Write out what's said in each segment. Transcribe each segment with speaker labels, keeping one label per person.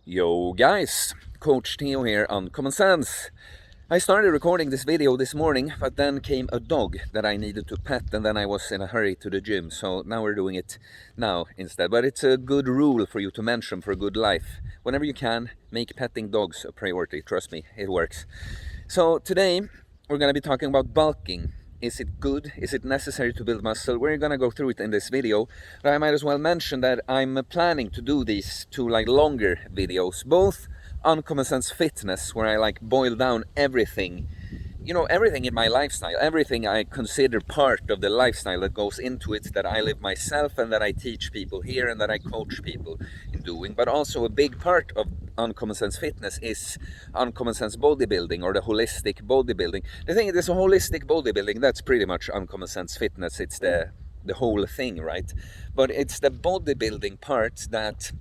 Speaker 1: Yo guys, Coach Theo here on Common Sense. I started recording this video this morning, but then came a dog that I needed to pet, and then I was in a hurry to the gym, so now we're doing it now instead. But it's a good rule for you to mention for a good life. Whenever you can, make petting dogs a priority. Trust me, it works. So today we're going to be talking about bulking. Is it good? Is it necessary to build muscle? We're gonna go through it in this video, but I might as well mention that I'm planning to do these two longer videos, both Uncommon Sense Fitness, where I boil down everything, everything in my lifestyle, everything I consider part of the lifestyle that goes into it, that I live myself and that I teach people here and that I coach people in doing. But also a big part of Uncommon Sense Fitness is Uncommon Sense Bodybuilding, or the holistic bodybuilding. The thing is, a holistic bodybuilding, that's pretty much Uncommon Sense Fitness. It's the whole thing, right? But it's the bodybuilding part that,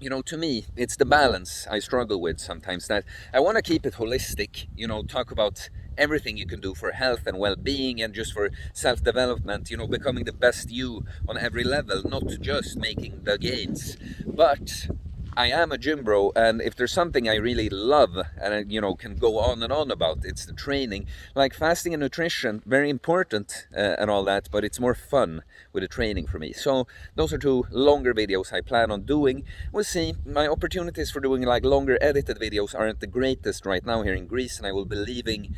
Speaker 1: to me, it's the balance I struggle with sometimes, that I want to keep it holistic, talk about everything you can do for health and well-being and just for self-development, becoming the best you on every level, not just making the gains. But I am a gym bro, and if there's something I really love and I, can go on and on about, it's the training. Like fasting and nutrition, very important and all that, but it's more fun with the training for me. So those are two longer videos I plan on doing. We'll see. My opportunities for doing longer edited videos aren't the greatest right now here in Greece, and I will be leaving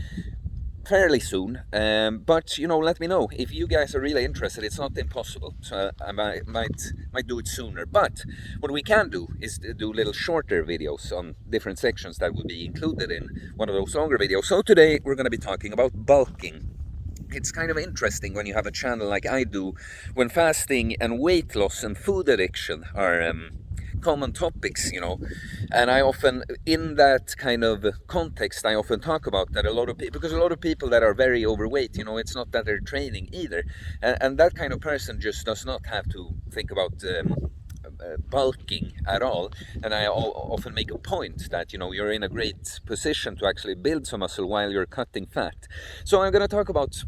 Speaker 1: fairly soon, but let me know if you guys are really interested. It's not impossible, so I might do it sooner. But what we can do is do little shorter videos on different sections that will be included in one of those longer videos. So today we're going to be talking about bulking. It's kind of interesting when you have a channel like I do, when fasting and weight loss and food addiction are common topics, and I often, in that kind of context, I often talk about that a lot of people, because a lot of people that are very overweight, it's not that they're training either, and that kind of person just does not have to think about bulking at all. And I often make a point that you're in a great position to actually build some muscle while you're cutting fat. So I'm going to talk about,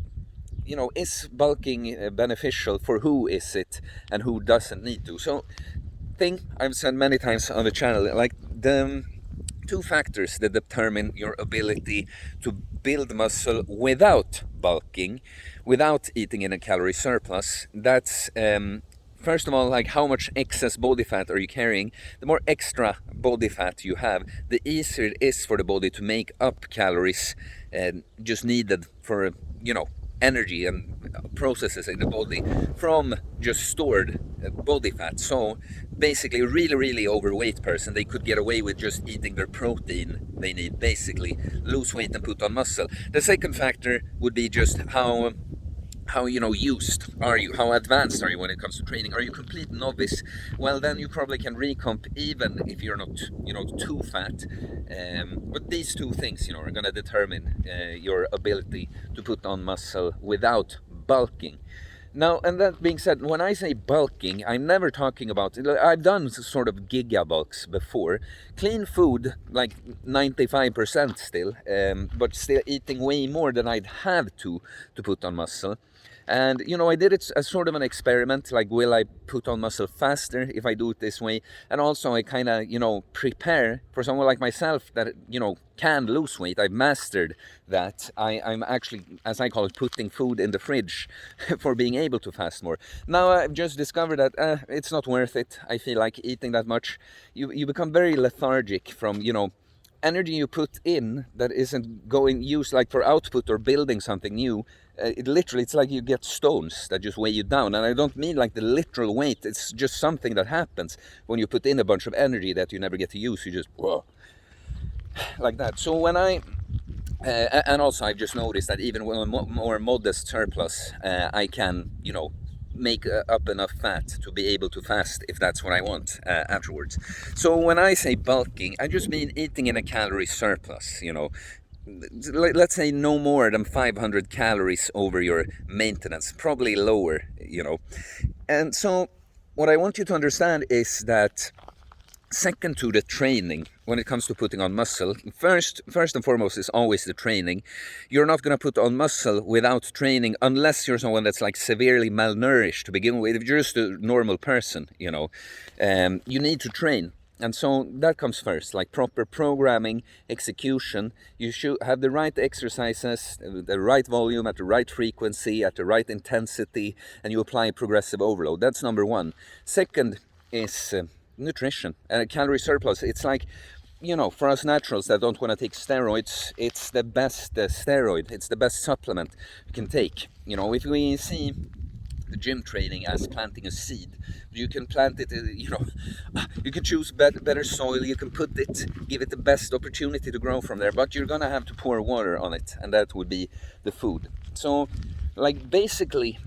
Speaker 1: is bulking beneficial? For who is it, and who doesn't need to? So thing I've said many times on the channel, the two factors that determine your ability to build muscle without bulking, without eating in a calorie surplus, that's first of all, how much excess body fat are you carrying? The more extra body fat you have, the easier it is for the body to make up calories just needed for, energy and processes in the body from just stored body fat. So basically, a really overweight person, they could get away with just eating their protein they need, basically lose weight and put on muscle. The second factor would be just how used are you, how advanced are you when it comes to training. Are you complete novice? Well, then you probably can recomp even if you're not too fat, but these two things are going to determine your ability to put on muscle without bulking. Now, and that being said, when I say bulking, I'm never talking about, I've done sort of giga bulks before. Clean food, 95% still, but still eating way more than I'd have to put on muscle. And, I did it as sort of an experiment, will I put on muscle faster if I do it this way? And also I kind of, prepare for someone like myself that, can lose weight. I've mastered that. I'm actually, as I call it, putting food in the fridge for being able to fast more. Now I've just discovered that it's not worth it. I feel like eating that much, you become very lethargic from, energy you put in that isn't going used for output or building something new. It's like you get stones that just weigh you down. And I don't mean the literal weight. It's just something that happens when you put in a bunch of energy that you never get to use. You just whoa, like that. So when and also I've just noticed that even with a more modest surplus, I can make up enough fat to be able to fast if that's what I want afterwards. So when I say bulking, I just mean eating in a calorie surplus, let's say no more than 500 calories over your maintenance, probably lower, And so what I want you to understand is that second to the training, when it comes to putting on muscle, first and foremost is always the training. You're not going to put on muscle without training unless you're someone that's severely malnourished to begin with. If you're just a normal person, you need to train. And so that comes first, like proper programming, execution. You should have the right exercises, the right volume, at the right frequency, at the right intensity, and you apply progressive overload. That's number one. Second is nutrition and calorie surplus. It's like, for us naturals that don't want to take steroids, it's the best steroid. It's the best supplement you can take. If we see the gym training as planting a seed, you can plant it, you can choose better soil, you can put it, give it the best opportunity to grow from there, but you're gonna have to pour water on it, and that would be the food. So, like, basically,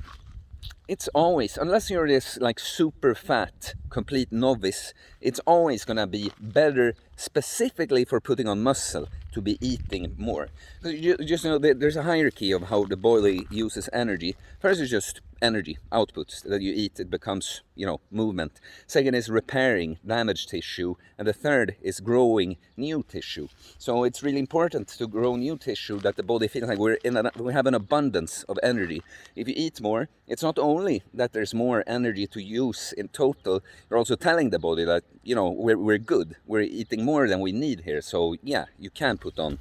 Speaker 1: it's always, unless you're this like super fat complete novice, it's always gonna be better specifically for putting on muscle to be eating more. Just there's a hierarchy of how the body uses energy. First is just energy outputs that you eat, it becomes movement. Second is repairing damaged tissue, and the third is growing new tissue. So it's really important to grow new tissue that the body feels like we have an abundance of energy. If you eat more, it's not only that there's more energy to use in total, you're also telling the body that we're good, we're eating more than we need here, so yeah, you can put on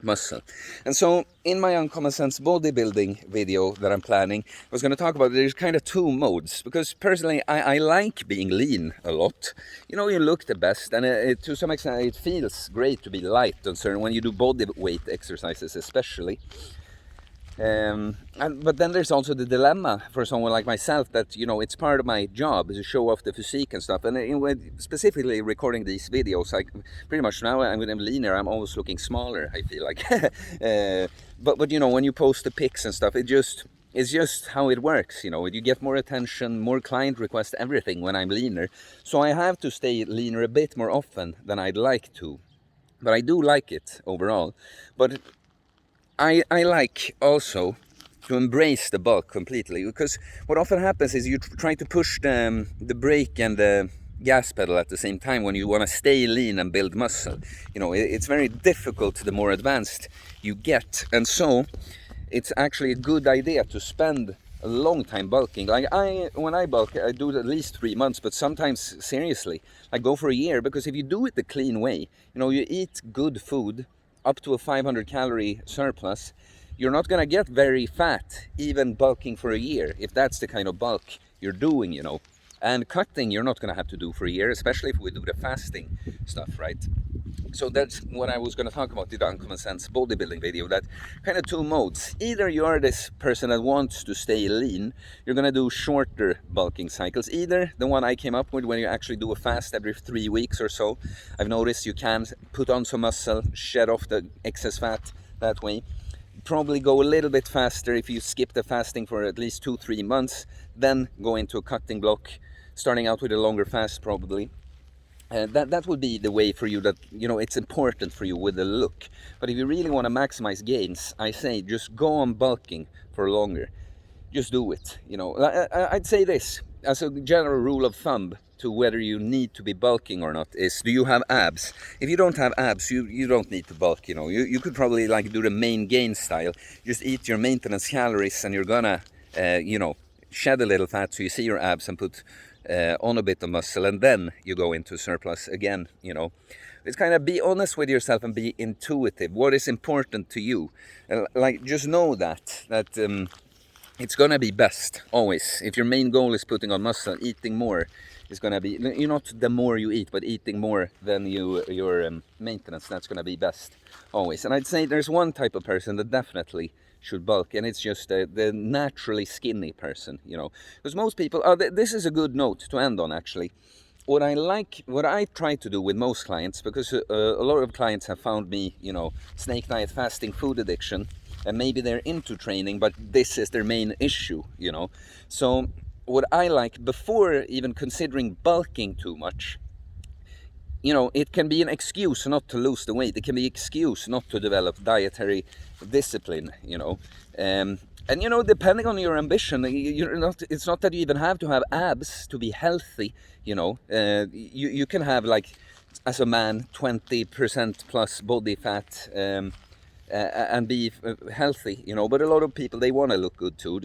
Speaker 1: muscle. And so in my Uncommon Sense bodybuilding video that I'm planning, I was going to talk about there's kind of two modes, because personally I like being lean a lot. You look the best, and to some extent it feels great to be light and certain when you do body weight exercises especially. But then there's also the dilemma for someone like myself that it's part of my job to show off the physique and stuff, and specifically recording these videos, like pretty much now I'm leaner, I'm always looking smaller, I feel like. But when you post the pics and stuff, it's just how it works. You get more attention, more client requests, everything when I'm leaner, so I have to stay leaner a bit more often than I'd like to, but I do like it overall. But I like also to embrace the bulk completely, because what often happens is you try to push the brake and the gas pedal at the same time when you want to stay lean and build muscle. It's very difficult the more advanced you get, and so it's actually a good idea to spend a long time bulking. Like when I bulk, I do it at least 3 months, but sometimes seriously, I go for a year, because if you do it the clean way, you eat good food, up to a 500 calorie surplus, you're not going to get very fat even bulking for a year, if that's the kind of bulk you're doing. And cutting you're not going to have to do for a year, especially if we do the fasting stuff, right? So that's what I was going to talk about in the Uncommon Sense bodybuilding video, that kind of two modes. Either you are this person that wants to stay lean, you're going to do shorter bulking cycles. Either the one I came up with, when you actually do a fast every 3 weeks or so. I've noticed you can put on some muscle, shed off the excess fat that way. Probably go a little bit faster if you skip the fasting for at least 2-3 months, then go into a cutting block, starting out with a longer fast probably. That would be the way for you, that it's important for you with the look. But if you really want to maximize gains, I say just go on bulking for longer. Just do it. I'd say this as a general rule of thumb to whether you need to be bulking or not is, do you have abs? If you don't have abs, you don't need to bulk. You could probably like do the main gain style, just eat your maintenance calories, and you're gonna shed a little fat so you see your abs and put on a bit of muscle, and then you go into surplus again. It's kind of be honest with yourself and be intuitive. What is important to you? Like, just know that it's gonna be best always. If your main goal is putting on muscle, eating more is gonna be, not the more you eat, but eating more than your maintenance. That's gonna be best always. And I'd say there's one type of person that definitely should bulk, and it's just the naturally skinny person, because most people, this is a good note to end on actually. What I try to do with most clients, because a lot of clients have found me, snake diet, fasting, food addiction, and maybe they're into training, but this is their main issue, So what I like, before even considering bulking too much, it can be an excuse not to lose the weight. It can be an excuse not to develop dietary discipline, and depending on your ambition, it's not that you even have to have abs to be healthy. You can have, like, as a man, 20% plus body fat and be healthy, but a lot of people, they want to look good too.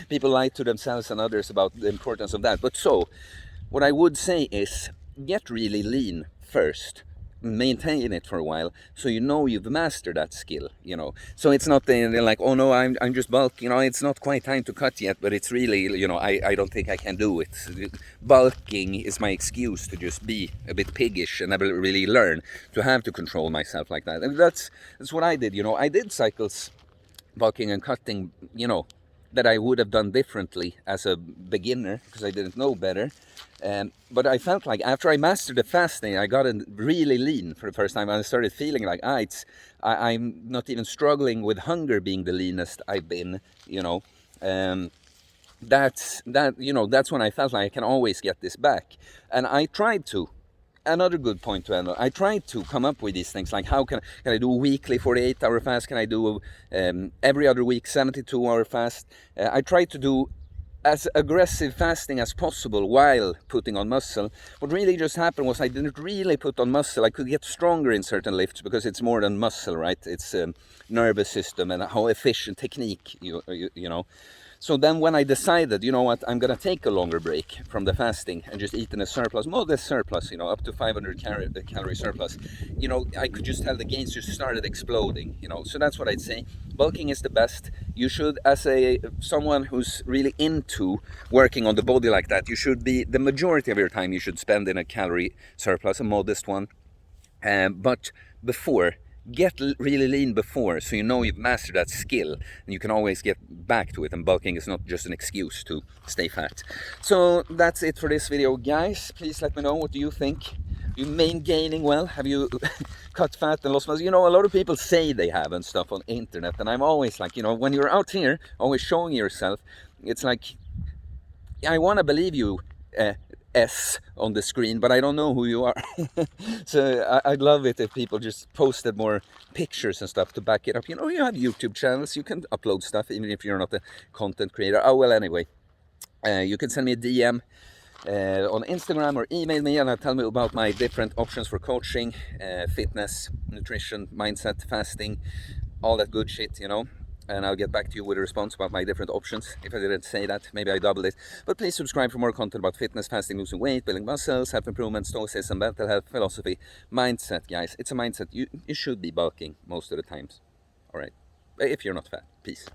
Speaker 1: People lie to themselves and others about the importance of that. But so what I would say is, get really lean first, maintain it for a while, so you know you've mastered that skill, you know. So it's not they're like, oh no, I'm just bulk, you know, it's not quite time to cut yet, but it's really, you know, I don't think I can do it. Bulking is my excuse to just be a bit piggish and never really learn to have to control myself like that. And that's what I did, you know. I did cycles, bulking and cutting, you know, that I would have done differently as a beginner because I didn't know better. But I felt like after I mastered the fasting, I got really lean for the first time. I started feeling like, I'm not even struggling with hunger being the leanest I've been, you know. You know, that's when I felt like I can always get this back. And I tried to. Another good point to end on. I tried to come up with these things like, how can I do a weekly 48-hour fast? Can I do every other week 72-hour fast? I tried to do as aggressive fasting as possible while putting on muscle. What really just happened was I didn't really put on muscle. I could get stronger in certain lifts because it's more than muscle, right? It's nervous system and how efficient technique, you know. So then when I decided, you know what, I'm going to take a longer break from the fasting and just eat in a surplus, modest surplus, you know, up to 500 calorie surplus, you know, I could just tell the gains just started exploding, you know. So that's what I'd say. Bulking is the best. You should, as someone who's really into working on the body like that, you should be, the majority of your time you should spend in a calorie surplus, a modest one. But before, get really lean before, so you know you've mastered that skill and you can always get back to it, and bulking is not just an excuse to stay fat. So that's it for this video, guys. Please let me know, what do you think? You main gaining well? Have you cut fat and lost muscle? You know, a lot of people say they have and stuff on internet, and I'm always like, you know, when you're out here always showing yourself, it's like, I want to believe you, S on the screen, but I don't know who you are. So I'd love it if people just posted more pictures and stuff to back it up. You know, you have YouTube channels, you can upload stuff even if you're not a content creator. Oh, well, anyway, you can send me a DM on Instagram or email me and tell me about my different options for coaching, fitness, nutrition, mindset, fasting, all that good shit, you know. And I'll get back to you with a response about my different options. If I didn't say that, maybe I doubled it. But please subscribe for more content about fitness, fasting, losing weight, building muscles, self-improvement, stoicism, mental health, philosophy, mindset, guys. It's a mindset. You should be bulking most of the times. All right. If you're not fat. Peace.